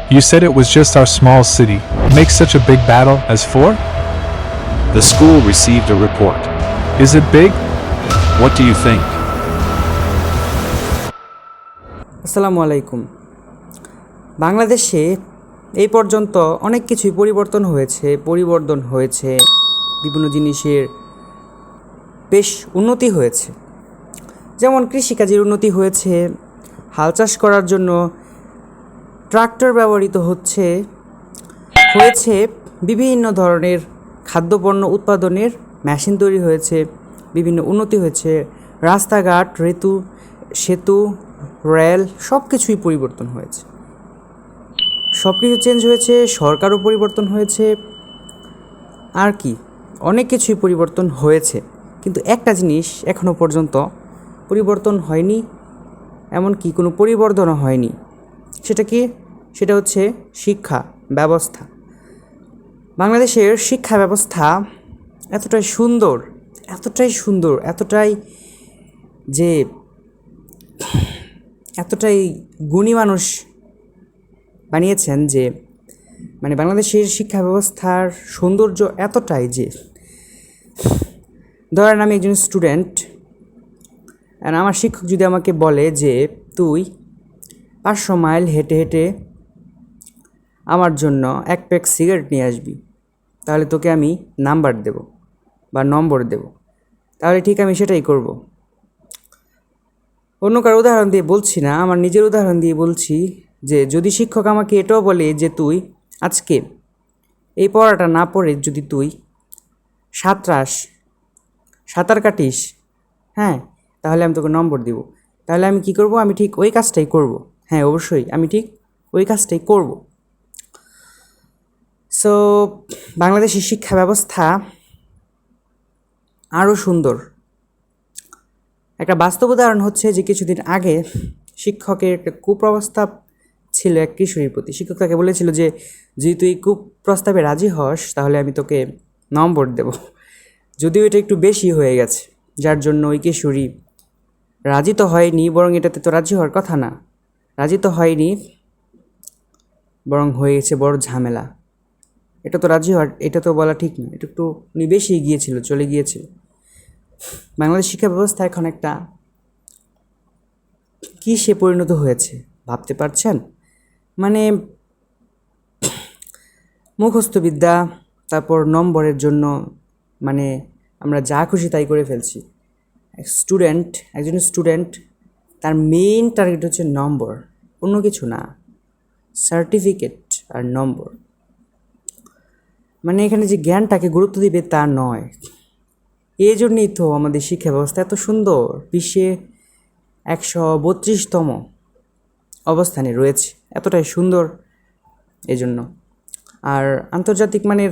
You said it was just our small city. Make such a big battle as 4? The school received a report. Is it big? What do you think? আসসালামু আলাইকুম। বাংলাদেশে এই পর্যন্ত অনেক কিছুই পরিবর্তন হয়েছে, বিভিন্ন জিনিসের বেশ উন্নতি হয়েছে। যেমন কৃষিকাজের উন্নতি হয়েছে, হাল চাষ করার জন্য ট্রাক্টর ব্যবহৃত হয়েছে, বিভিন্ন ধরনের খাদ্যপণ্য উৎপাদনের মেশিন তৈরি হয়েছে, বিভিন্ন উন্নতি হয়েছে, রাস্তাঘাট, সেতু, রেল সব কিছুই পরিবর্তন হয়েছে, সব কিছু চেঞ্জ হয়েছে, সরকারও পরিবর্তন হয়েছে, আর কি অনেক কিছুই পরিবর্তন হয়েছে। কিন্তু একটা জিনিস এখনও পর্যন্ত পরিবর্তন হয়নি, এমনকি কোনো পরিবর্তনও হয়নি। সেটা হচ্ছে শিক্ষা ব্যবস্থা। বাংলাদেশের শিক্ষা ব্যবস্থা এতটাই গুণী মানুষ বানিয়েছেন যে বাংলাদেশের শিক্ষা ব্যবস্থার সৌন্দর্য এতটাই যে ধরেন আমি একজন স্টুডেন্ট, আর আমার শিক্ষক যদি আমাকে বলে যে তুই 500 মাইল হেঁটে হেঁটে আমার জন্য 1 প্যাক সিগারেট নিয়ে আসবি, তাহলে তোকে আমি নম্বর দেব, তাহলে ঠিক আমি সেটাই করব। অন্য কারো উদাহরণ দিয়ে বলছি না, আমার নিজের উদাহরণ দিয়ে বলছি যে যদি শিক্ষক আমাকে এটাও বলে যে তুই আজকে এই পড়াটা না পড়ে যদি তুই সাঁতার কাটিস, হ্যাঁ, তাহলে আমি তোকে নম্বর দিব। তাহলে আমি কি করব? আমি ঠিক ওই কাজটাই করব। হ্যাঁ, অবশ্যই আমি ঠিক ওই কাজটাই করব। সো বাংলাদেশের শিক্ষা ব্যবস্থা আরও সুন্দর। একটা বাস্তব উদাহরণ হচ্ছে যে কিছুদিন আগে শিক্ষকের একটা কুপ্রস্তাব ছিল এক কিশোরীর প্রতি। শিক্ষক তাকে বলেছিল যে যদি তুই কুপ্রস্তাবে রাজি হস তাহলে আমি তোকে নম্বর দেব। যদিও এটা একটু বেশি হয়ে গেছে, যার জন্য ওই কিশোরী রাজি তো হয়নি, বরং এটাতে তো রাজি হওয়ার কথা না। রাজি তো হয়নি, বরং হয়ে গেছে বড় ঝামেলা। এটা তো বলা ঠিক না, এটা একটু উনি বেশি চলে গিয়েছিল। বাংলাদেশ শিক্ষা ব্যবস্থা এখন একটা কী সে পরিণত হয়েছে ভাবতে পারছেন? মুখস্থ বিদ্যা, তারপর নম্বরের জন্য আমরা যা খুশি তাই করে ফেলছি। একজন স্টুডেন্ট তার মেইন টার্গেট হচ্ছে নম্বর, অন্য কিছু না, সার্টিফিকেট আর নম্বর। এখানে যে জ্ঞানটাকে গুরুত্ব দিবে তা নয়। এই জন্যই তো আমাদের শিক্ষা ব্যবস্থা এত সুন্দর, বিশ্বে 132তম অবস্থানে রয়েছে, এতটাই সুন্দর এজন্য। আর আন্তর্জাতিক মানের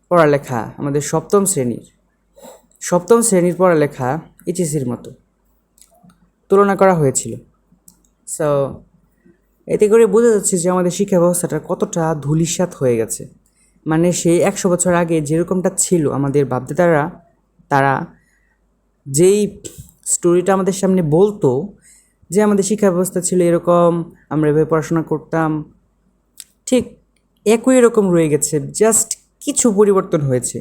পড়ালেখা আমাদের সপ্তম শ্রেণীর পড়ালেখা এইচএসসির মতো তুলনা করা হয়েছিল। সো এতে করে বোঝা যাচ্ছে যে আমাদের শিক্ষা ব্যবস্থাটা কতটা ধূলিসাৎ হয়ে গেছে। সেই 100 বছর আগে যেরকমটা ছিল, আমাদের বাপদাদারা তারা যেই স্টোরিটা আমাদের সামনে বলতো যে আমাদের শিক্ষা ব্যবস্থা ছিল এরকম, আমরা এভাবে পড়াশোনা করতাম, ঠিক একই রকম রয়ে গেছে, জাস্ট কিছু পরিবর্তন হয়েছে,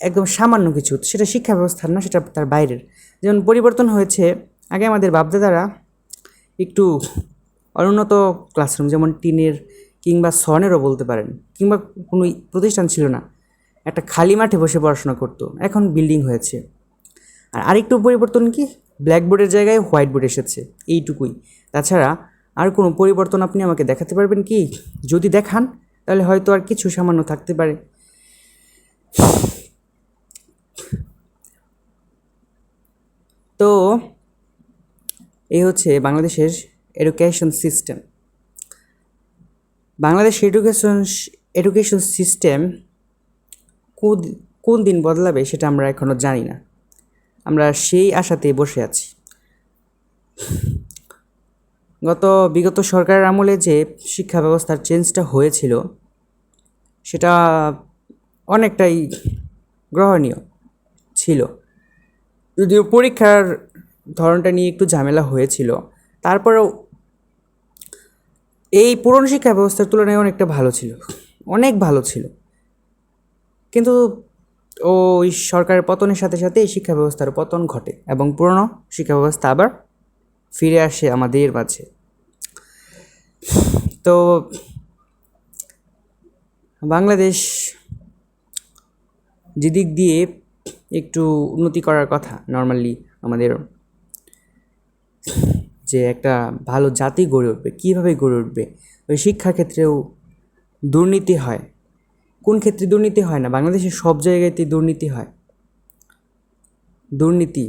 একদম সামান্য কিছু। সেটা শিক্ষা ব্যবস্থার না, সেটা তার বাইরের। যেমন পরিবর্তন হয়েছে, আগে আমাদের বাপদাদারা একটু অনুন্নত ক্লাসরুম, যেমন টিনের কিংবা সনেরও বলতে পারেন, কিংবা কোনো প্রতিষ্ঠান ছিল না, একটা খালি মাঠে বসে পড়াশোনা করতো। এখন বিল্ডিং হয়েছে। আর আরেকটু পরিবর্তন কি, ব্ল্যাকবোর্ডের জায়গায় হোয়াইট বোর্ড এসেছে, এইটুকুই। তাছাড়া আর কোনো পরিবর্তন আপনি আমাকে দেখাতে পারবেন কি? যদি দেখান তাহলে হয়তো আর কিছু সামান্য থাকতে পারে। তো এই হচ্ছে বাংলাদেশের education system. Bangladesh education system কোন দিন বদলাবে সেটা আমরা এখনও জানি না, আমরা সেই আশাতেই বসে আছি। বিগত সরকারের আমলে যে শিক্ষা ব্যবস্থার চেঞ্জটা হয়েছিল সেটা অনেকটাই গ্রহণীয় ছিল, যদিও পরীক্ষার ধরনটা নিয়ে একটু ঝামেলা হয়েছিল, তারপরেও এই পুরনো শিক্ষা ব্যবস্থার তুলনায় অনেকটা ভালো ছিল, অনেক ভালো ছিল। কিন্তু ওই সরকারের পতনের সাথে সাথে এই শিক্ষা ব্যবস্থার পতন ঘটে এবং পুরনো শিক্ষা ব্যবস্থা আবার ফিরে আসে আমাদের মাঝে। তো বাংলাদেশ যেদিক দিয়ে একটু উন্নতি করার কথা নর্মালি, আমাদের যে একটা ভালো জাতি গড়ে উঠবে, কীভাবে গড়ে উঠবে, ওই শিক্ষার ক্ষেত্রেও দুর্নীতি হয়। কোন ক্ষেত্রে দুর্নীতি হয় না? বাংলাদেশের সব জায়গাতেই দুর্নীতি হয়। দুর্নীতি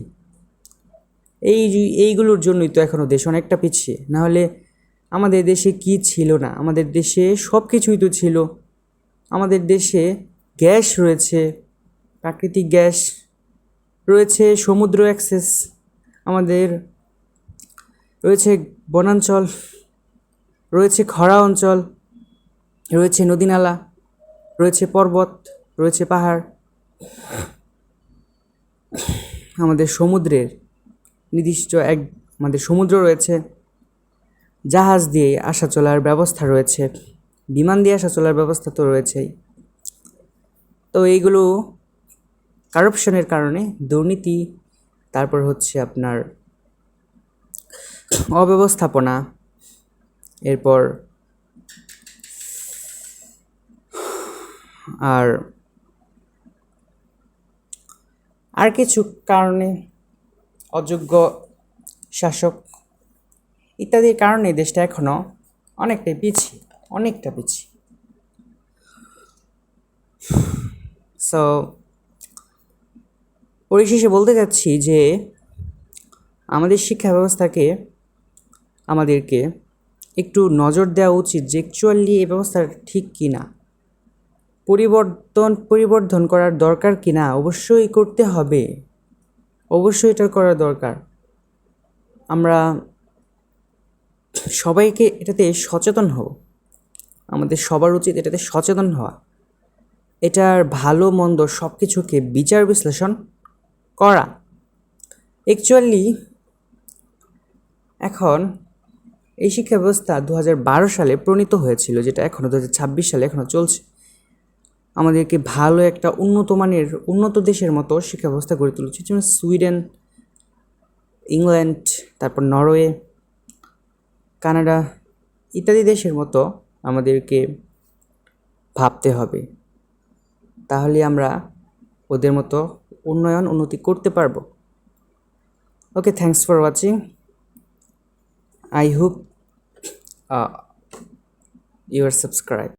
এইগুলোর জন্যই তো এখনও দেশ অনেকটা পিছিয়ে। নাহলে আমাদের দেশে কি ছিল না? আমাদের দেশে সব কিছুই তো ছিল। আমাদের দেশে গ্যাস রয়েছে, প্রাকৃতিক গ্যাস রয়েছে, সমুদ্র অ্যাক্সেস, আমাদের রয়েছে বনাঞ্চল, রয়েছে খরা অঞ্চল, রয়েছে নদীনালা, রয়েছে পর্বত, রয়েছে পাহাড়। আমাদের সমুদ্রের নির্দিষ্ট আমাদের সমুদ্র রয়েছে, জাহাজ দিয়ে আসা চলার ব্যবস্থা রয়েছে, বিমান দিয়ে আসা চলার ব্যবস্থা তো রয়েছেই। তো এইগুলো কারাপশনের কারণে, দুর্নীতি, তারপর হচ্ছে আপনার অব্যবস্থাপনা, এরপর আর কিছু কারণে, অযোগ্য শাসক ইত্যাদির কারণে দেশটা এখনও অনেকটাই পিছিয়ে, অনেকটা পিছিয়ে। সো পরিশেষে বলতে চাচ্ছি যে আমাদের শিক্ষা ব্যবস্থাকে আমাদেরকে একটু নজর দেওয়া উচিত যে অ্যাকচুয়ালি এই ব্যবস্থাটা ঠিক কি না, পরিবর্ধন করার দরকার কি না। অবশ্যই করতে হবে, অবশ্যই এটা করা দরকার। আমরা সবাইকে এটাতে সচেতন হব, আমাদের সবার উচিত এটাতে সচেতন হওয়া, এটার ভালো মন্দ সব কিছুকে বিচার বিশ্লেষণ করা। অ্যাকচুয়ালি এখন এই শিক্ষা ব্যবস্থা 2012 সালে প্রণীত হয়েছিল, যেটা এখনও 2026 সালে এখনও চলছে। আমাদেরকে ভালো একটা উন্নত দেশের মতো শিক্ষা ব্যবস্থা গড়ে তোলা উচিত, যেমন সুইডেন, ইংল্যান্ড, তারপর নরওয়ে, কানাডা ইত্যাদি দেশের মতো আমাদেরকে ভাবতে হবে। তাহলে আমরা ওদের মতো উন্নতি করতে পারবো। Okay, thanks for watching. I hope you are subscribed.